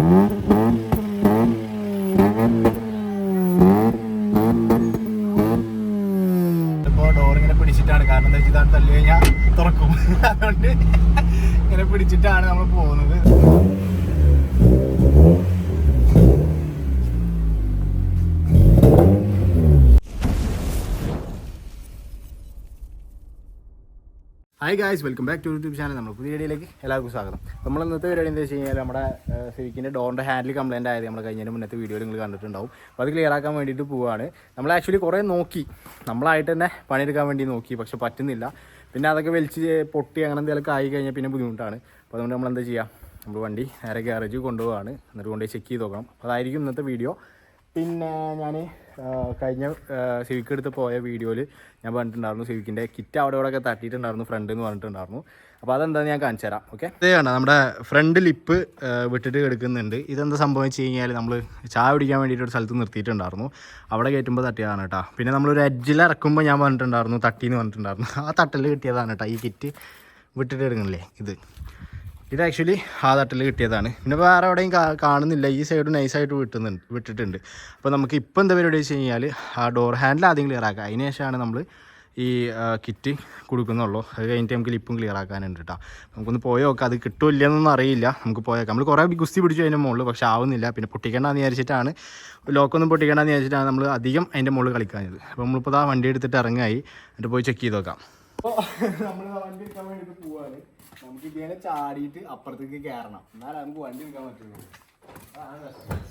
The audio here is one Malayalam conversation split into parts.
ഇപ്പോൾ ഡോറിങ്ങനെ പിടിച്ചിട്ടാണ്, കാരണം എന്താ വെച്ചാൽ ഇതാണ് തള്ളി കഴിഞ്ഞാൽ തുറക്കും. അതുകൊണ്ട് ഇങ്ങനെ പിടിച്ചിട്ടാണ് നമ്മൾ പോകുന്നത്. Hi guys, welcome back to YouTube channel. നമ്മൾ പുതിയ വീഡിയോയിലേക്ക് എല്ലാവർക്കും സ്വാഗതം. നമ്മൾ ഇന്നത്തെ പരിപാടി എന്താ വെച്ച് കഴിഞ്ഞാൽ നമ്മുടെ സിവിക്കിൻ്റെ ഡോറിൻ്റെ ഹാൻഡിൽ കംപ്ലൈൻറ്റ് ആയത് നമ്മൾ കഴിഞ്ഞതിന് മുന്നത്തെ വീഡിയോയിൽ നിങ്ങൾ കണ്ടിട്ടുണ്ടാവും. അപ്പോൾ അത് ക്ലിയർ ആക്കാൻ വേണ്ടിയിട്ട് പോവുകയാണ്. നമ്മൾ ആക്ച്വലി കുറേ നോക്കി, നമ്മളായിട്ട് തന്നെ പണിയെടുക്കാൻ വേണ്ടി നോക്കി, പക്ഷെ പറ്റുന്നില്ല. പിന്നെ അതൊക്കെ വലിച്ച് പൊട്ടി അങ്ങനെ എന്തെങ്കിലുമൊക്കെ ആയി കഴിഞ്ഞാൽ പിന്നെ ബുദ്ധിമുട്ടാണ്. അപ്പോൾ അതുകൊണ്ട് നമ്മൾ എന്താ ചെയ്യുക, നമ്മൾ വണ്ടി നേരെ ഗ്യാരേജ് കൊണ്ടുപോവാണ്. എന്നിട്ട് കൊണ്ടുപോയി ചെക്ക് ചെയ്ത് നോക്കണം. അപ്പോൾ അതായിരിക്കും ഇന്നത്തെ വീഡിയോ. പിന്നെ ഞാൻ കഴിഞ്ഞ സിവിക്ക് എടുത്ത് പോയ വീഡിയോയിൽ ഞാൻ പറഞ്ഞിട്ടുണ്ടായിരുന്നു സിവിക്കിൻ്റെ കിറ്റ് അവിടെയൊക്കെ തട്ടിയിട്ടുണ്ടായിരുന്നു ഫ്രണ്ട് എന്ന് പറഞ്ഞിട്ടുണ്ടായിരുന്നു. അപ്പോൾ അതെന്താണെന്ന് ഞാൻ കാണിച്ചു തരാം. ഓക്കെ, ഇതാണ് നമ്മുടെ ഫ്രണ്ട് ലിപ്പ് വിട്ടിട്ട് എടുക്കുന്നുണ്ട്. ഇതെന്താ സംഭവം വെച്ച് കഴിഞ്ഞാൽ നമ്മൾ ചായ കുടിക്കാൻ വേണ്ടിയിട്ട് ഒരു സ്ഥലത്ത് നിർത്തിയിട്ടുണ്ടായിരുന്നു. അവിടെ കയറ്റുമ്പോൾ തട്ടിയതാണ് കേട്ടോ. പിന്നെ നമ്മളൊരു എഡ്ജിൽ ഇറക്കുമ്പോൾ ഞാൻ പറഞ്ഞിട്ടുണ്ടായിരുന്നു തട്ടിയെന്ന് പറഞ്ഞിട്ടുണ്ടായിരുന്നു. ആ തട്ടൽ കിട്ടിയതാണ് കേട്ടോ. ഈ കിറ്റ് വിട്ടിട്ട് എടുക്കണില്ലേ, ഇത് ആക്ച്വലി ആ തട്ടിൽ കിട്ടിയതാണ്. പിന്നെ വേറെ എവിടെയും കാണുന്നില്ല. ഈ സൈഡ് നൈസായിട്ട് വിട്ടിട്ടുണ്ട്. അപ്പോൾ നമുക്ക് ഇപ്പോൾ എന്താ പരിപാടി വെച്ച് കഴിഞ്ഞാൽ ആ ഡോർ ഹാൻഡിൽ ആദ്യം ക്ലിയർ ആക്കുക. അതിന് ശേഷമാണ് നമ്മൾ ഈ കിറ്റ് കൊടുക്കുന്നുള്ളൂ. അത് കഴിഞ്ഞിട്ട് നമുക്ക് ലിപ്പും ക്ലിയർ ആക്കാനുണ്ട് കേട്ടോ. നമുക്കൊന്ന് പോയി നോക്കാം. അത് കിട്ടുമില്ല എന്നൊന്നും അറിയില്ല. നമുക്ക് പോയേക്കാം. നമ്മൾ കുറേ ഗുസ്തി പിടിച്ചു അതിൻ്റെ മുകളിൽ, പക്ഷേ ആവുന്നില്ല. പിന്നെ പൊട്ടിക്കേണ്ടെന്ന് വിചാരിച്ചിട്ടാണ്, ലോക്കൊന്നും പൊട്ടിക്കേണ്ടെന്ന് വിചാരിച്ചിട്ടാണ് നമ്മൾ അധികം അതിൻ്റെ മുകളിൽ കളിക്കാഞ്ഞത്. അപ്പോൾ നമ്മളിപ്പോൾ ആ വണ്ടി എടുത്തിട്ട് ഇറങ്ങായി. എന്നിട്ട് പോയി ചെക്ക് ചെയ്ത് നോക്കാം. അപ്പോൾ നമ്മൾ വണ്ടി എടുക്കാൻ വേണ്ടിയിട്ട് പോവാണ്. നമുക്ക് ഇങ്ങനെ ചാടിയിട്ട് അപ്പുറത്തേക്ക് കയറണം, എന്നാലും നമുക്ക് വണ്ടി എടുക്കാൻ പറ്റുള്ളൂ.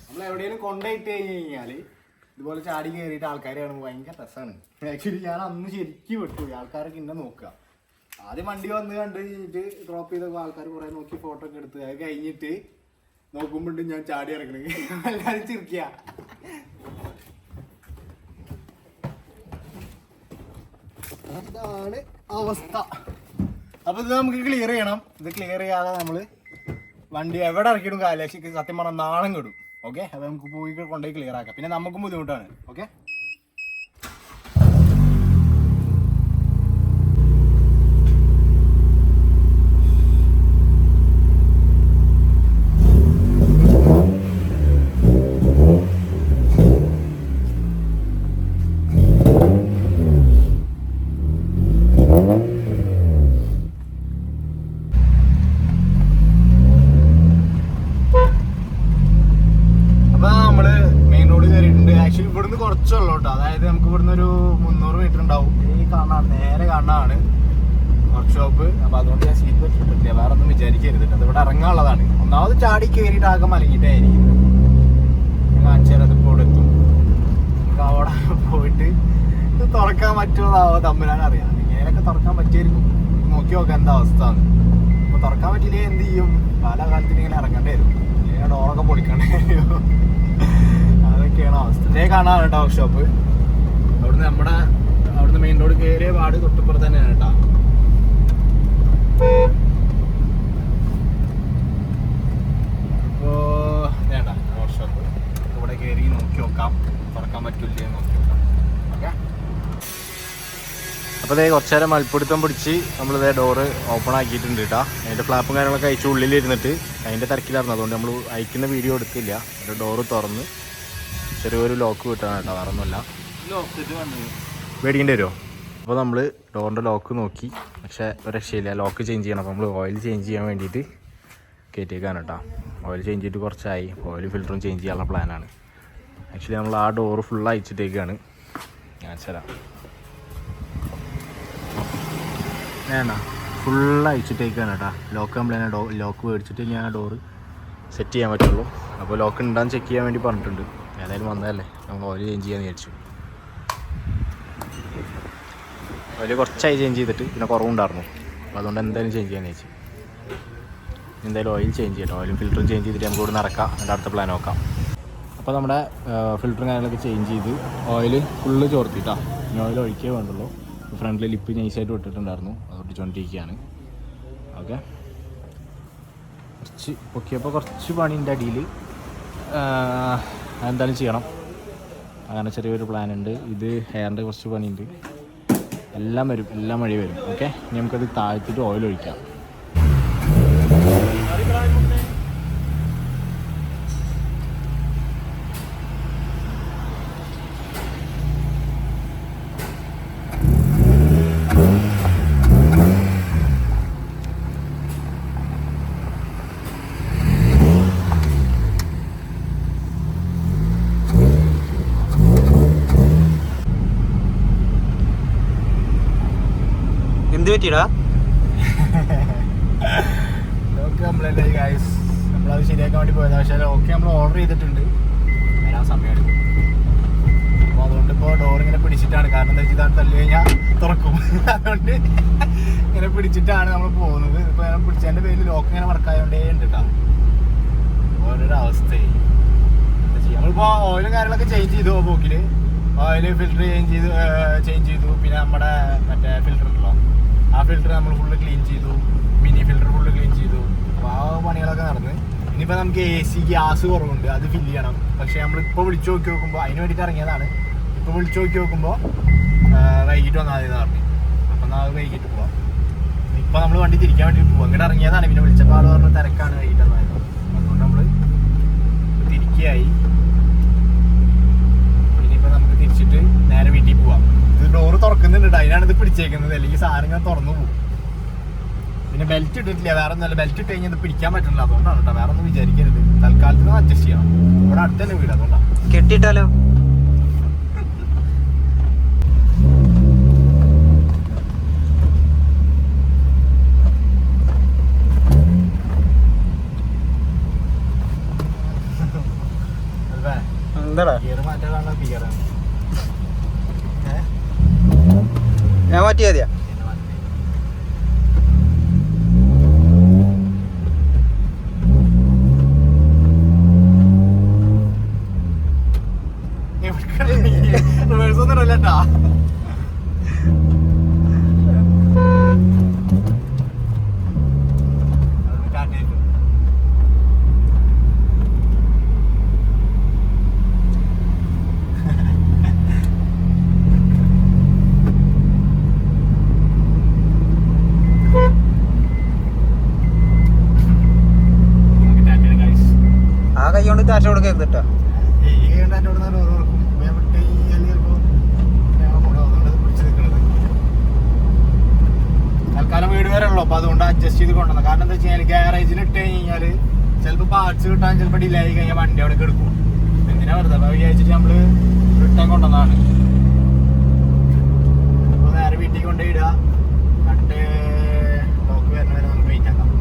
നമ്മൾ എവിടെയെങ്കിലും കൊണ്ടുപോയിട്ട് കഴിഞ്ഞാൽ ഇതുപോലെ ചാടി കയറിയിട്ട് ആൾക്കാർ കാണുമ്പോൾ ഭയങ്കര രസമാണ്. ആക്ച്വലി ഞാൻ അന്ന് ശരിക്കും വിട്ടു. ആൾക്കാരൊക്കെ ഇന്നെ നോക്കുക. ആദ്യം വണ്ടി വന്ന് കണ്ട് കഴിഞ്ഞിട്ട് ഡ്രോപ്പ് ചെയ്തപ്പോൾ ആൾക്കാർ കുറേ നോക്കി ഫോട്ടോ ഒക്കെ എടുത്ത് അത് കഴിഞ്ഞിട്ട് നോക്കുമ്പോണ്ട് ഞാൻ ചാടി ഇറങ്ങണത്. എല്ലാവരും ചിരിക്കുക. അതാണ് അവസ്ഥ. അപ്പോൾ ഇത് നമുക്ക് ക്ലിയർ ചെയ്യണം. ഇത് ക്ലിയർ ചെയ്യാതെ നമ്മൾ വണ്ടി എവിടെ ഇറക്കിയിടും കാലാശിക്ക് സത്യം പറഞ്ഞാൽ നാണം കെടും. ഓക്കെ, അത് നമുക്ക് പോയി കൊണ്ടുപോയി ക്ലിയർ ആക്കാം. പിന്നെ നമുക്കും ബുദ്ധിമുട്ടാണ്. ഓക്കെ, കുറച്ചുള്ളൂ കേട്ടോ. അതായത് നമുക്ക് ഇവിടുന്ന് ഒരു 300 മീറ്റർ ഉണ്ടാവും. ഈ കാണാണ്, നേരെ കാണാണ് വർക്ക്ഷോപ്പ്. അപ്പോൾ അതുകൊണ്ട് ഞാൻ സീറ്റ് വെച്ചിട്ടില്ല. വേറെ ഒന്നും വിചാരിക്കരുത്. അത് ഇവിടെ ഇറങ്ങാനുള്ളതാണ്. ഒന്നാമത് ചാടി കയറിയിട്ട് ആകെ മലങ്ങിയിട്ടായിരിക്കും. കാണിച്ചാൽ അതിപ്പോൾ ഇവിടെ എത്തും. നമുക്ക് അവിടെ പോയിട്ട് ഇത് തുറക്കാൻ പറ്റുമോ തമ്മിലാനറിയാം. ഇങ്ങനെയൊക്കെ തുറക്കാൻ പറ്റിയായിരിക്കും. നോക്കി നോക്കാം എന്താ അവസ്ഥ. അപ്പോൾ തുറക്കാൻ പറ്റിയില്ലേ എന്ത് ചെയ്യും? പല കാലത്തിന് ഇങ്ങനെ ഇറങ്ങേണ്ടി വരും. ഇങ്ങനെ ഡോറൊക്കെ പൊളിക്കണ്ടേ വരും. അതൊക്കെയാണ് അവസ്ഥ. ഇതേ കാണാൻ കേട്ടോ വർക്ക്ഷോപ്പ്. അവിടുന്ന് മെയിൻ റോഡ് കയറിയ പാട് തൊട്ടിപ്പുറത്ത് തന്നെയാണ് കേട്ടോ. അപ്പോൾ വേണ്ട വർക്ക്ഷോപ്പ് ഇവിടെ കയറി നോക്കി നോക്കാം, തുറക്കാൻ പറ്റില്ലേ നോക്കി നോക്കാം. ഓക്കെ, അപ്പോൾ ഇതേ കുറച്ച് നേരം മൽപ്പിടുത്തം പിടിച്ച് നമ്മളിതേ ഡോറ് ഓപ്പൺ ആക്കിയിട്ടുണ്ട് കേട്ടോ. അതിൻ്റെ ഫ്ലാപ്പും കാര്യങ്ങളൊക്കെ അയച്ച് ഉള്ളിലിരുന്നിട്ട് അതിൻ്റെ തിരക്കിലായിരുന്നു. അതുകൊണ്ട് നമ്മൾ അയക്കുന്ന വീഡിയോ എടുക്കില്ല. അതിൻ്റെ ഡോറ് തുറന്ന് ചെറിയൊരു ലോക്ക് കിട്ടണം കേട്ടോ, വേറൊന്നുമല്ല. മേടിക്കേണ്ടി വരുമോ? അപ്പോൾ നമ്മൾ ഡോറിൻ്റെ ലോക്ക് നോക്കി, പക്ഷേ ഒരു രക്ഷയില്ല. ലോക്ക് ചേഞ്ച് ചെയ്യണം. അപ്പോൾ നമ്മൾ ഓയിൽ ചേഞ്ച് ചെയ്യാൻ വേണ്ടിയിട്ട് കയറ്റിയേക്കാണ് കേട്ടോ. ഓയിൽ ചേഞ്ച് ചെയ്തിട്ട് കുറച്ചായി. ഓയിൽ ഫിൽറ്ററും ചേഞ്ച് ചെയ്യാനുള്ള പ്ലാനാണ്. ആക്ച്വലി നമ്മൾ ആ ഡോറ് ഫുള്ള് അയച്ചിട്ടേക്കാണ്. ഞാൻ തരാം, വേണ്ട ഫുള്ള് അയച്ചിട്ടേക്കാണ് കേട്ടോ. Lock complaint. ലോക്ക് മേടിച്ചിട്ട് ഞാൻ ആ ഡോറ് സെറ്റ് ചെയ്യാൻ പറ്റുള്ളൂ. അപ്പോൾ ലോക്ക് ഉണ്ടാകുന്ന ചെക്ക് ചെയ്യാൻ വേണ്ടി പറഞ്ഞിട്ടുണ്ട്. ഏതായാലും വന്നതല്ലേ, നമുക്ക് ഓയിൽ ചേഞ്ച് ചെയ്യാമെന്ന് വിചാരിച്ചു. ഓയിൽ കുറച്ചായി ചേഞ്ച് ചെയ്തിട്ട്, പിന്നെ കുറവുണ്ടായിരുന്നു. അപ്പോൾ അതുകൊണ്ട് എന്തായാലും ചേഞ്ച് ചെയ്യാമെന്ന് വിചാരിച്ചു. എന്തായാലും ഓയിൽ ചേഞ്ച് ചെയ്യട്ടോ. ഓയിലും ഫിൽറ്ററും ചേഞ്ച് ചെയ്തിട്ട് നമുക്ക് ഇവിടെ നടക്കാം. എൻ്റെ അടുത്ത പ്ലാൻ നോക്കാം. അപ്പോൾ നമ്മുടെ ഫിൽറ്ററും കാര്യങ്ങളൊക്കെ ചേഞ്ച് ചെയ്ത് ഓയിൽ ഫുള്ള് ചോർത്തിട്ടാ. ഇനി ഓയിൽ ഒഴിക്കേ വേണ്ടുള്ളൂ. ഫ്രണ്ടിൽ ലിപ്പ് നൈസായിട്ട് വിട്ടിട്ടുണ്ടായിരുന്നു, അത് ഒട്ടിച്ചുകൊണ്ടിരിക്കുകയാണ്. ഓക്കെ, കുറച്ച് പൊക്കിയപ്പോൾ കുറച്ച് പണിൻ്റെ അടിയിൽ എന്തായാലും ചെയ്യണം. അങ്ങനെ ചെറിയൊരു പ്ലാൻ ഉണ്ട്. ഇത് ഹെയറിൻ്റെ കുറച്ച് പണിയുണ്ട്. എല്ലാം വരും, എല്ലാം വഴി വരും. ഓക്കെ, ഇനി നമുക്കത് താഴ്ത്തിട്ട് ഓയിൽ ഒഴിക്കാം. എന്ത് പറ്റിയടാ? ലോക്ക് കംപ്ലൈന്റ് ആയി ഗൈസ്. നമ്മളത് ശരിയാക്കാൻ വേണ്ടി പോയത്. പക്ഷേ ലോക്ക് നമ്മൾ ഓർഡർ ചെയ്തിട്ടുണ്ട്, വരാൻ സമയമെടുക്കും. അപ്പോൾ അതുകൊണ്ട് ഇപ്പോൾ ഡോർ ഇങ്ങനെ പിടിച്ചിട്ടാണ്. കാരണം എന്താ വെച്ചാൽ ഇതാണ് തള്ളി കഴിഞ്ഞാൽ തുറക്കും. അതുകൊണ്ട് ഇങ്ങനെ പിടിച്ചിട്ടാണ് നമ്മൾ പോകുന്നത്. ഇപ്പോൾ ഞാൻ പിടിച്ചതിൻ്റെ പേരിൽ ലോക്ക് ഇങ്ങനെ വർക്കായതുകൊണ്ടേ ഉണ്ട് കേട്ടോ. ഓരോരോ അവസ്ഥയായി. എന്താ ചെയ്യുക, നമ്മളിപ്പോൾ ഓയിലും കാര്യങ്ങളൊക്കെ ചേഞ്ച് ചെയ്തു. പോക്കിൽ ഓയിൽ ഫിൽറ്റർ ചേഞ്ച് ചെയ്തു. പിന്നെ നമ്മുടെ മറ്റേ ഫിൽറ്റർ ഉണ്ടല്ലോ, ആ ഫിൽറ്റർ നമ്മൾ ഫുള്ള് ക്ലീൻ ചെയ്തു. മിനി ഫിൽറ്റർ ഫുള്ള് ക്ലീൻ ചെയ്തു. അപ്പോൾ ആ പണികളൊക്കെ നടന്ന് ഇനിയിപ്പോൾ നമുക്ക് AC ഗ്യാസ് കുറവുണ്ട്, അത് ഫില്ല് ചെയ്യണം. പക്ഷേ നമ്മളിപ്പോൾ വിളിച്ചു നോക്കുമ്പോൾ അതിന് വേണ്ടിയിട്ട് ഇറങ്ങിയതാണ്. ഇപ്പോൾ വിളിച്ചു നോക്കുമ്പോൾ വൈകിട്ട് വന്നാൽ മതി എന്ന് പറഞ്ഞു. അപ്പം എന്നാൽ അത് വൈകിട്ട് പോവാം. ഇപ്പോൾ നമ്മൾ വണ്ടി തിരിക്കാൻ വേണ്ടി പോവാം. അങ്ങോട്ട് ഇറങ്ങിയതാണ്. പിന്നെ വിളിച്ചപ്പോൾ ആൾ പറഞ്ഞ തിരക്കാണ്, വൈകിട്ട് വന്നത്. അതുകൊണ്ട് നമ്മൾ തിരിക്കുകയായി. ഇനിയിപ്പോൾ നമുക്ക് തിരിച്ചിട്ട് നേരെ വീട്ടിൽ പോവാം. ഇത് ഡോറ് തുറക്കുന്നുണ്ട്, അതിനാണ് ഇത് പിടിച്ചേക്കുന്നത്. അല്ലെങ്കിൽ സാധനങ്ങൾ തുറന്നു പോകും. പിന്നെ ബെൽറ്റ് ഇട്ടിട്ടില്ല, വേറെ ഒന്നല്ല. ബെൽറ്റ് ഇട്ട് കഴിഞ്ഞാൽ ഇത് പിടിക്കാൻ പറ്റില്ല. അതുകൊണ്ടാണ് കേട്ടോ, വേറെ ഒന്നും വിചാരിക്കരുത്. തൽക്കാലത്തിന് അഡ്ജസ്റ്റ് ചെയ്യണം. ഇവിടെ അടുത്ത് തന്നെ വീട്, അതുകൊണ്ടാണ്. കെട്ടിട്ടാലോ? എന്താടാ ഗിയർ മാറ്റാനുള്ള ഗിയറാണ്. ഞാൻ മാറ്റിയാ മതിയാ? റിവേഴ്സൊന്നും ഇല്ലട്ടാ. ആ കൈ കൊണ്ട് കാശ് കൊടുക്കരുത് കേട്ടോ. തൽക്കാലം വീട് വരെ ഉള്ളൂ. അപ്പോൾ അതുകൊണ്ട് അഡ്ജസ്റ്റ് ചെയ്ത് കൊണ്ടുവന്നത്. കാരണം എന്താ വെച്ച് കഴിഞ്ഞാൽ ഗ്യാരേജിൽ ഇട്ട് കഴിഞ്ഞാൽ ചിലപ്പോൾ പാർട്സ് കിട്ടാൻ ചിലപ്പോൾ ഡിലേ ആയി കഴിഞ്ഞാൽ വണ്ടി അവിടെ എടുക്കും. എന്തിനാ വെറുതെ അപ്പോൾ വിചാരിച്ചിട്ട് നമ്മൾ റിട്ടേൺ കൊണ്ടുവന്നതാണ്. അപ്പോൾ നേരെ വീട്ടിൽ കൊണ്ടുപോയി ഇടുക. കട്ട് ലോക്ക് വരുന്ന വരെ നമുക്ക് വെയിറ്റ് ആക്കാം.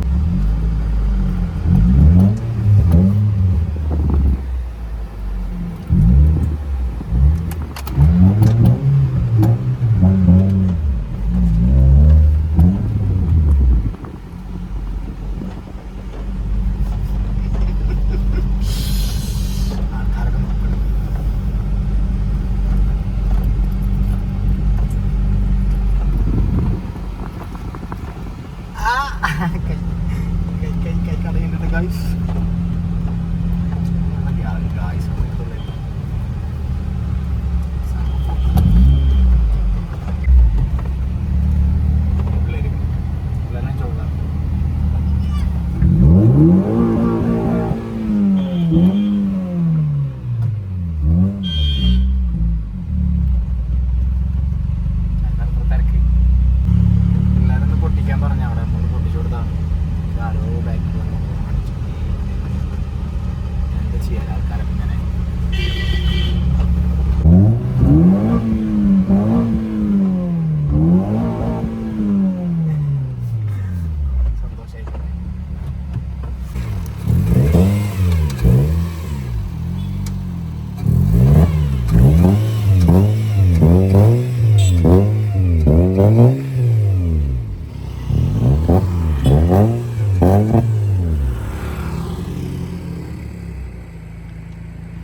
കൈ കടയുന്നുണ്ട് ഗൈസ്. എല്ലാരും പൊട്ടിക്കാൻ പറഞ്ഞ അവിടെ നമ്മൾ പൊട്ടിച്ചു കൊടുത്താണ്. ആരോ ബാക്കിൽ വന്നു എന്താ ചെയ്യാൻ ആൾക്കാരൊക്കെ ഇങ്ങനെ. സന്തോഷമായിക്കോട്ടെ.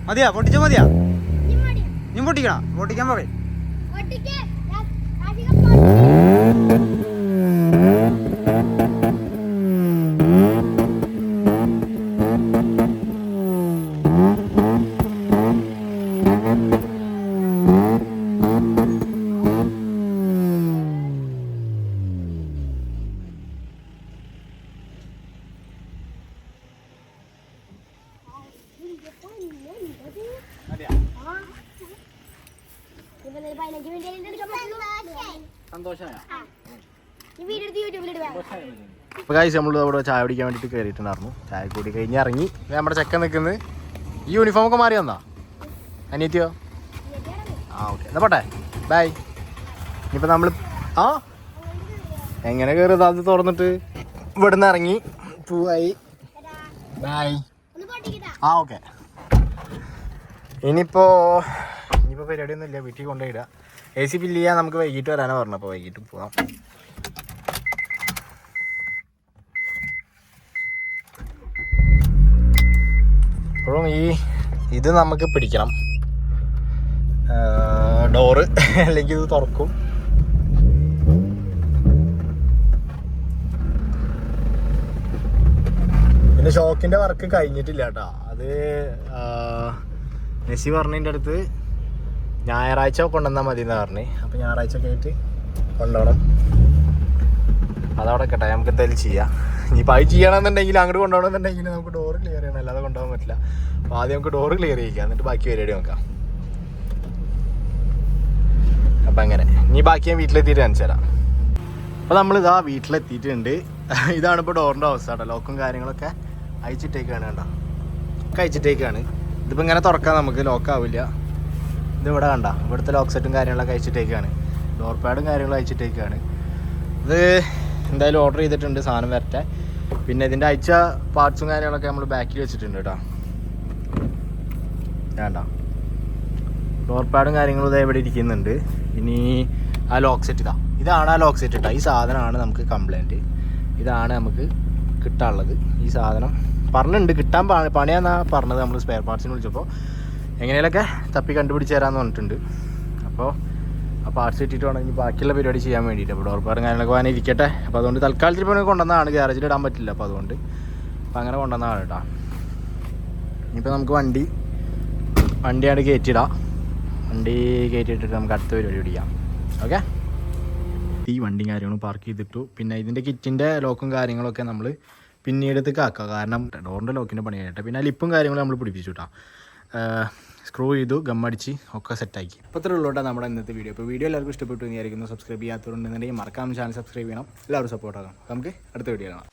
മതിയാ? പൊട്ടിച്ചാ മതിയാ? നീ പൊട്ടിക്കണ? പൊട്ടിക്കാൻ പോകെ. അപ്പോൾ ഗൈസ് നമ്മൾ അവിടെ ചായ കുടിക്കാൻ വേണ്ടിയിട്ട് കയറിയിട്ടുണ്ടായിരുന്നു. ചായ കൂടി കഴിഞ്ഞ് ഇറങ്ങി. നമ്മുടെ ചെക്കൻ നിൽക്കുന്നത്. ഈ യൂണിഫോം ഒക്കെ മാറി വന്നാ അനിയത്തിയോ? ആ ഓക്കെ, എന്നാ പോട്ടെ, ബൈ. ഇനിയിപ്പോൾ നമ്മൾ എങ്ങനെ കയറിയത് അത് തുറന്നിട്ട് ഇവിടുന്ന് ഇറങ്ങി പോവായി. ബായ്. ആ ഓക്കെ. ഇനിയിപ്പോ പരിപാടിയൊന്നും ഇല്ല, വീട്ടിൽ കൊണ്ടുപോയിടുക. AC ഫില്ല് ചെയ്യാൻ നമുക്ക് വൈകിട്ട് വരാനാണ് പറഞ്ഞത്. അപ്പോൾ വൈകിട്ട് പോവാം. അപ്പോഴും ഇത് നമുക്ക് പിടിക്കണം ഡോറ്, അല്ലെങ്കിൽ ഇത് തുറക്കും. പിന്നെ ഷോക്കിൻ്റെ വർക്ക് കഴിഞ്ഞിട്ടില്ല കേട്ടോ. അത് നെസി പറഞ്ഞതിൻ്റെ അടുത്ത് ഞായറാഴ്ച കൊണ്ടുവന്നാൽ മതി എന്ന് പറഞ്ഞ്. അപ്പോൾ ഞായറാഴ്ച ഒക്കെ ആയിട്ട് കൊണ്ടുപോകണം. അതവിടെ കേട്ടോ, നമുക്ക് എന്തായാലും ചെയ്യാം. ഇനിയിപ്പോൾ അത് ചെയ്യണമെന്നുണ്ടെങ്കിൽ അങ്ങോട്ട് കൊണ്ടുപോകണമെന്നുണ്ടെങ്കിൽ നമുക്ക് ഡോറ് ക്ലിയർ ചെയ്യണം, അല്ലാതെ കൊണ്ടുപോകാൻ പറ്റില്ല. അപ്പോൾ ആദ്യം നമുക്ക് ഡോറ് ക്ലിയർ ചെയ്യിക്കാം, എന്നിട്ട് ബാക്കി പരിപാടി നോക്കാം. അപ്പം അങ്ങനെ ഇനി ബാക്കി ഞാൻ വീട്ടിലെത്തിയിട്ട് കാണിച്ചു തരാം. അപ്പോൾ നമ്മളിതാ വീട്ടിലെത്തിയിട്ടുണ്ട്. ഇതാണ് ഇപ്പോൾ ഡോറിൻ്റെ അവസ്ഥ കേട്ടോ. ലോക്കും കാര്യങ്ങളൊക്കെ അയച്ചിട്ടേക്കാണ് കേട്ടോ, ഒക്കെ അയച്ചിട്ടേക്കാണ്. ഇതിപ്പോൾ ഇങ്ങനെ തുറക്കാൻ നമുക്ക് ലോക്കാവില്ല. ഇതിവിടെ കണ്ട, ഇവിടുത്തെ ലോക്ക് സെറ്റും കാര്യങ്ങളൊക്കെ അയച്ചിട്ടേക്കാണ്. ഡോർ പാഡും കാര്യങ്ങളും അയച്ചിട്ടേക്കാണ്. ഇത് എന്തായാലും ഓർഡർ ചെയ്തിട്ടുണ്ട്, സാധനം വരട്ടെ. പിന്നെ ഇതിൻ്റെ അയച്ച പാർട്സും കാര്യങ്ങളൊക്കെ നമ്മൾ ബാക്കിൽ വെച്ചിട്ടുണ്ട് കേട്ടോ. വേണ്ട, ഡോർ പാഡും കാര്യങ്ങളും ഇതാ ഇവിടെ ഇരിക്കുന്നുണ്ട്. ഇനി ആ ലോക്ക് സെറ്റ് ഇതാണ് ആ ലോക്ക് സെറ്റ് കേട്ടോ. ഈ സാധനമാണ് നമുക്ക് കംപ്ലൈൻറ്റ്. ഇതാണ് നമുക്ക് കിട്ടാനുള്ളത്. ഈ സാധനം പറഞ്ഞിട്ടുണ്ട്, കിട്ടാൻ പണിയാന്നാണ് പറഞ്ഞത്. നമ്മൾ സ്പെയർ പാർട്സിന് വിളിച്ചപ്പോൾ എങ്ങനെയൊക്കെ തപ്പി കണ്ടുപിടിച്ച് തരാമെന്ന് പറഞ്ഞിട്ടുണ്ട്. അപ്പോൾ ആ പാർട്സ് ഇട്ടിട്ട് വേണം ഇനി ബാക്കിയുള്ള പരിപാടി ചെയ്യാൻ വേണ്ടിയിട്ട്. അപ്പോൾ ഡോർ പാഡും കാര്യങ്ങളൊക്കെ വാങ്ങാൻ ഇരിക്കട്ടെ. അപ്പോൾ അതുകൊണ്ട് തൽക്കാലത്തിൽ ഇപ്പോൾ കൊണ്ടുവന്നതാണ്, ഗ്യാരേജിൽ ഇടാൻ പറ്റില്ല. അപ്പോൾ അതുകൊണ്ട് അങ്ങനെ കൊണ്ടുവന്നതാണ് കേട്ടോ. ഇനിയിപ്പോൾ നമുക്ക് വണ്ടിയാണ് കയറ്റിയിടാം. വണ്ടി കയറ്റിയിട്ടിട്ട് നമുക്ക് അടുത്ത പരിപാടി പിടിക്കാം. ഓക്കെ, ഈ വണ്ടിയും കാര്യങ്ങളും പാർക്ക് ചെയ്തിട്ടു. പിന്നെ ഇതിൻ്റെ കിറ്റിൻ്റെ ലോക്കും കാര്യങ്ങളൊക്കെ നമ്മൾ പിന്നീടത്തേക്ക് ആക്കുക, കാരണം ഡോറിൻ്റെ ലോക്കിൻ്റെ പണിയായിട്ട്. പിന്നെ ലിപ്പും കാര്യങ്ങളും നമ്മൾ പിടിപ്പിച്ചു കേട്ടോ. സ്ക്രൂ ചെയ്തു, ഗമ്മടിച്ച് ഒക്കെ സെറ്റാക്കി. അപ്പോൾ ഇത്ര ഉള്ളൂ നമ്മുടെ ഇന്നത്തെ വീഡിയോ. അപ്പോൾ വീഡിയോ എല്ലാവർക്കും ഇഷ്ടപ്പെട്ടു എന്ന് വിചാരിക്കുന്നു. സബ്സ്ക്രൈബ് ചെയ്യാത്തതുകൊണ്ടെന്നുണ്ടെങ്കിൽ മറക്കാതെ ചാനൽ സബ്സ്ക്രൈബ് ചെയ്യണം. എല്ലാവരും സപ്പോർട്ട് ആകാം. നമുക്ക് അടുത്ത വീഡിയോ കാണാം.